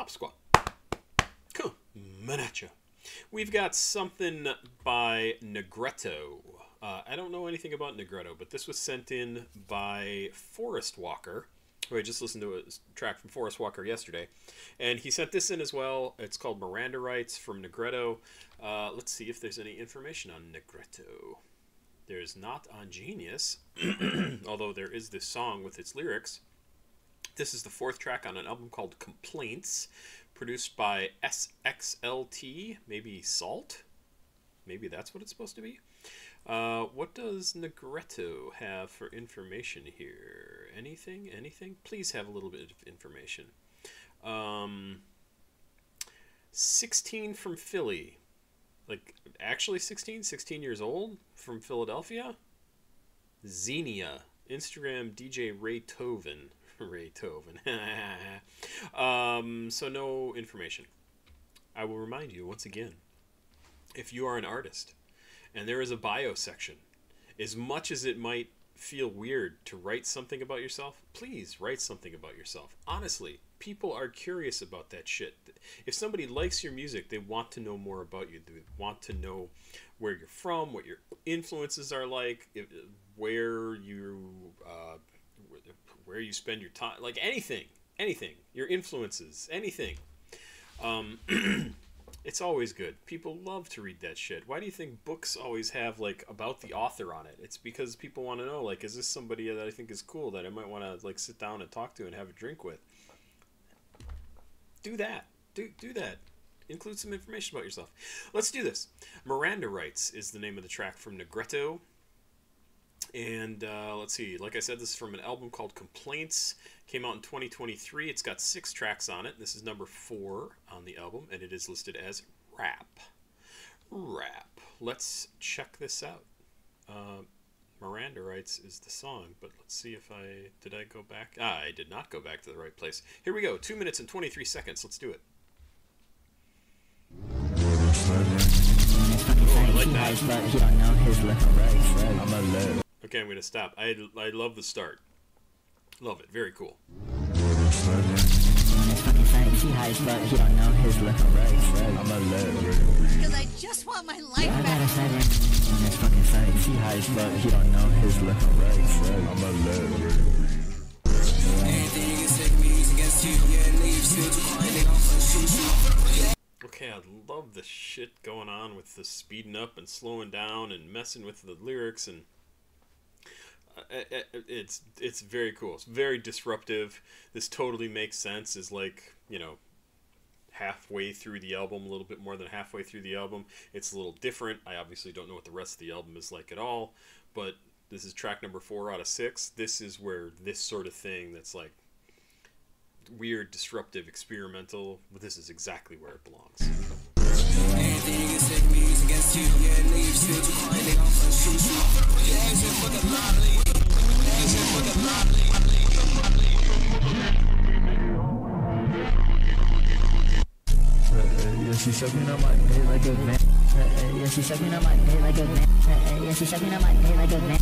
Pop Squat. Cool. Manacha. We've got something by Negreto. I don't know anything about Negreto, but this was sent in by Forest Walker, who I just listened to a track from Forest Walker yesterday. And he sent this in as well. It's called Miranda Rights from Negreto. Let's see if there's any information on Negreto. There's not on Genius, although there is this song with its lyrics. This is the 4th track on an album called Complaints, produced by SXLT, maybe Salt? Maybe that's what it's supposed to be. What does Negreto have for information here? Anything? Anything? Please have a little bit of information. 16 from Philly. Like, actually 16? 16 years old? From Philadelphia? Xenia. Instagram DJ Ray Toven. Ray Toven. So no information. I will remind you once again, if you are an artist and there is a bio section, as much as it might feel weird to write something about yourself, please write something about yourself. Honestly, people are curious about that shit. If somebody likes your music, they want to know more about you. They want to know where you're from, what your influences are like, where you spend your time, like anything, your influences, anything. It's always good. People love to read that shit. Why do you think books always have, like, about the author on it? It's because people want to know, like, is this somebody that I think is cool that I might want to, like, sit down and talk to and have a drink with? Do that. Do that. Include some information about yourself. Let's do this. Miranda Rights is the name of the track from Negreto. And let's see, like I said, this is from an album called Complaints. Came out in 2023. It's got 6 tracks on it. This is number 4 on the album, and it is listed as rap. Let's check this out. Miranda Rights is the song, but let's see if did I go back? I did not go back to the right place. Here we go, 2 minutes and 23 seconds. Let's do it. Oh, I like that. Okay, I'm going to stop. I love the start. Love it. Very cool. Because I just want my life back. Okay, I love the shit going on with the speeding up and slowing down and messing with the lyrics, and it's very cool. It's very disruptive. This totally makes sense. Is like, you know, halfway through the album, a little bit more than halfway through the album. It's a little different. I obviously don't know what the rest of the album is like at all, but this is track number 4 out of 6. This is where this sort of thing that's like weird, disruptive, experimental, but this is exactly where it belongs. She sucking on my dick like a man. Yeah, she sucking on my dick like a man. Yeah, she sucking on my dick like a man.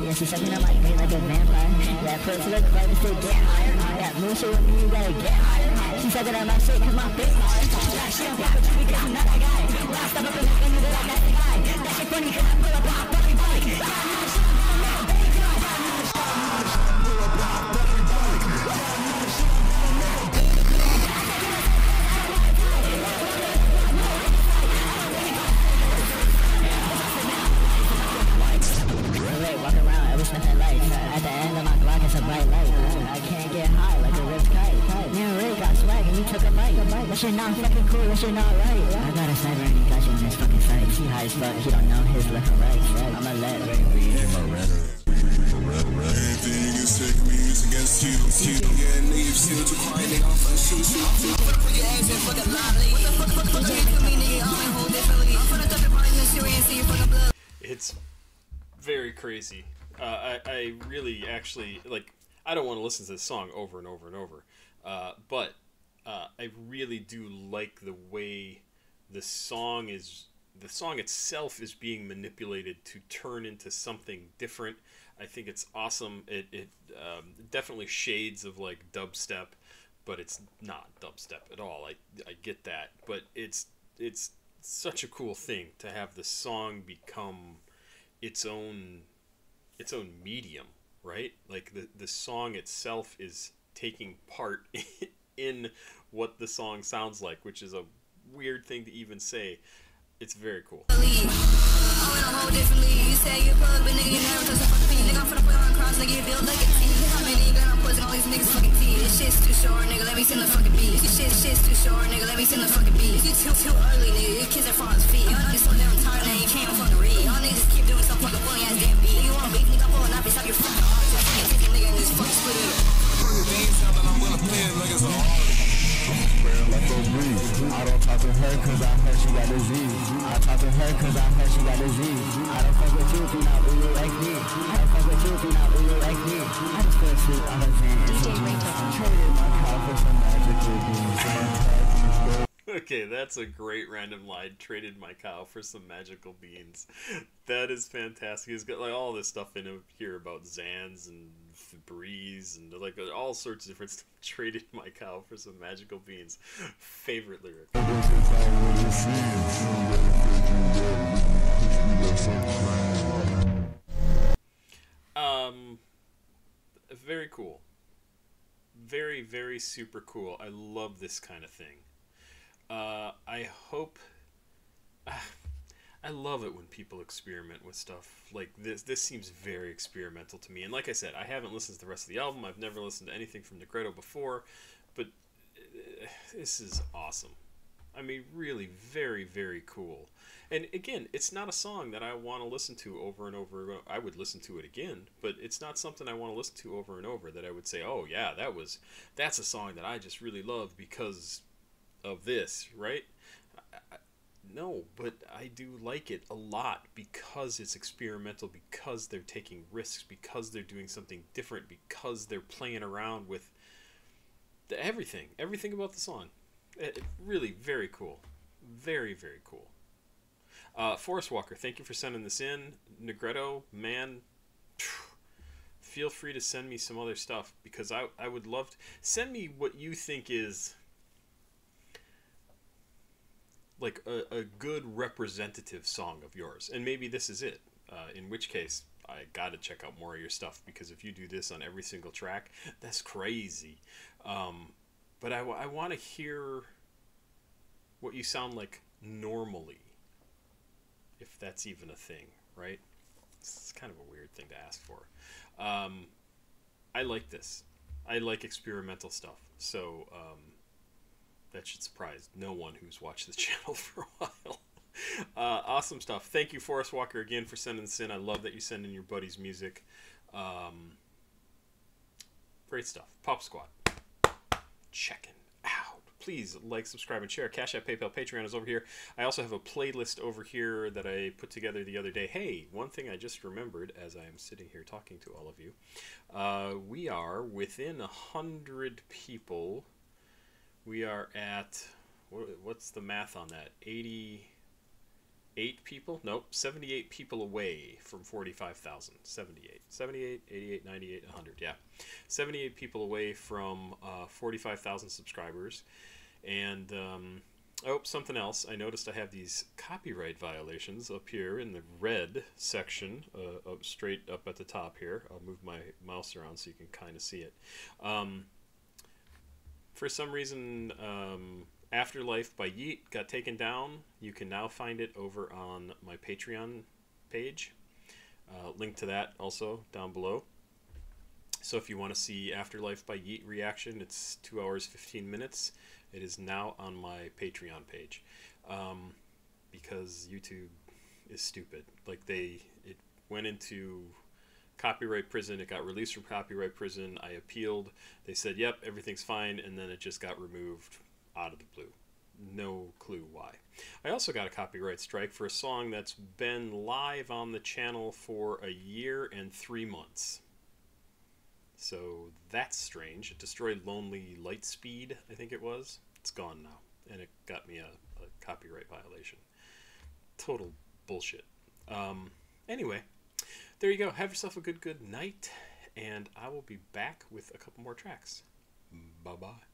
Yeah, she sucking on my dick like a vampire. That pussy look right to get higher. That moose with me, you gotta get higher. She sucking on my shit cause my big hard. That shit got but you become another guy. Last up in the thing that I got the guy. That shit funny cause I pull up pop, buddy, buddy. At the end of my Glock, it's a bright light. I can't get high like a rich kite. Me and Ray got swag and you took a bite. That shit not fucking cool, that shit not right. I got a cyber and he got you in his fucking sight. He high as fuck, he don't know his left and right. I'ma let Ray read him a riddle. Anything is taking me against you. Yeah, leave, still too quiet, they gon' fuck shoot. Put your ass in fucking lively. What the fuck you to me, nigga? I'm in whole differently. I'm finna dump your body in the sewer and see your fucking blood. It's very crazy. I really actually, like, I don't want to listen to this song over and over and over, but I really do like the way the song itself is being manipulated to turn into something different. I think it's awesome. It definitely shades of like dubstep, but it's not dubstep at all. I get that, but it's such a cool thing to have the song become its own medium, right? Like the song itself is taking part in what the song sounds like, which is a weird thing to even say. It's very cool. Shit's too short, nigga, let me send the fucking beat. Shit's too short, nigga, let me send the fucking beat. You too early, nigga, your kids are falling his feet. Y'all just so damn tired, and you can't fucking read. Y'all niggas just keep doing some fucking funny ass damn beat. You wanna beat, nigga, I'm pulling up, stop your fucking arms. I can't take a nigga and just fucking split it up. They ain't something I'm gonna play it like it's a Like a breeze. I don't talk to her cause I heard she got disease. I talk to her cause I heard she got disease. I don't fuck with you if you not really like me. I don't fuck with you if you not really like me. I just feel sweet on her hand. Traded my car for some magical beans. Okay, that's a great random line. Traded my cow for some magical beans. That is fantastic. He's got like all this stuff in here about Zans and Breeze and like all sorts of different stuff. Traded my cow for some magical beans. Favorite lyric. Very cool. Very, very super cool. I love this kind of thing. I hope... I love it when people experiment with stuff like this. This seems very experimental to me. And like I said, I haven't listened to the rest of the album. I've never listened to anything from Negreto before. But this is awesome. I mean, really very, very cool. And again, it's not a song that I want to listen to over and over. I would listen to it again, but it's not something I want to listen to over and over that I would say, oh yeah, that's a song that I just really love because of this, right? No, but I do like it a lot because it's experimental, because they're taking risks, because they're doing something different, because they're playing around with everything about the song. Really very cool. Very, very cool. Forest Walker, thank you for sending this in. Negreto, man, feel free to send me some other stuff because I would love to. Send me what you think is like a good representative song of yours. And maybe this is it. In which case, I gotta check out more of your stuff because if you do this on every single track, that's crazy. But I want to hear what you sound like normally. If that's even a thing, right? It's kind of a weird thing to ask for. I like this. I like experimental stuff. So that should surprise no one who's watched this channel for a while. Awesome stuff. Thank you, Forest Walker, again for sending this in. I love that you send in your buddy's music. Great stuff. Pop Squad. Checking out. Please like, subscribe, and share. CashApp, PayPal, Patreon is over here. I also have a playlist over here that I put together the other day. Hey, one thing I just remembered as I am sitting here talking to all of you. We are within 100 people. We are at, what's the math on that? 88 people? Nope, 78 people away from 45,000. 78, 88, 98, 100, yeah. 78 people away from 45,000 subscribers. And, oh, something else. I noticed I have these copyright violations up here in the red section, up straight up at the top here. I'll move my mouse around so you can kind of see it. For some reason, Afterlife by Yeet got taken down. You can now find it over on my Patreon page. Link to that also down below. So if you want to see Afterlife by Yeet reaction, it's 2 hours 15 minutes. It is now on my Patreon page because YouTube is stupid. Like it went into copyright prison. It got released from copyright prison. I appealed. They said, yep, everything's fine, and then it just got removed out of the blue. No clue why. I also got a copyright strike for a song that's been live on the channel for 1 year and 3 months. So that's strange. It destroyed Lonely Lightspeed, I think it was. It's gone now, and it got me a copyright violation. Total bullshit. Anyway, there you go. Have yourself a good night, and I will be back with a couple more tracks. Bye-bye.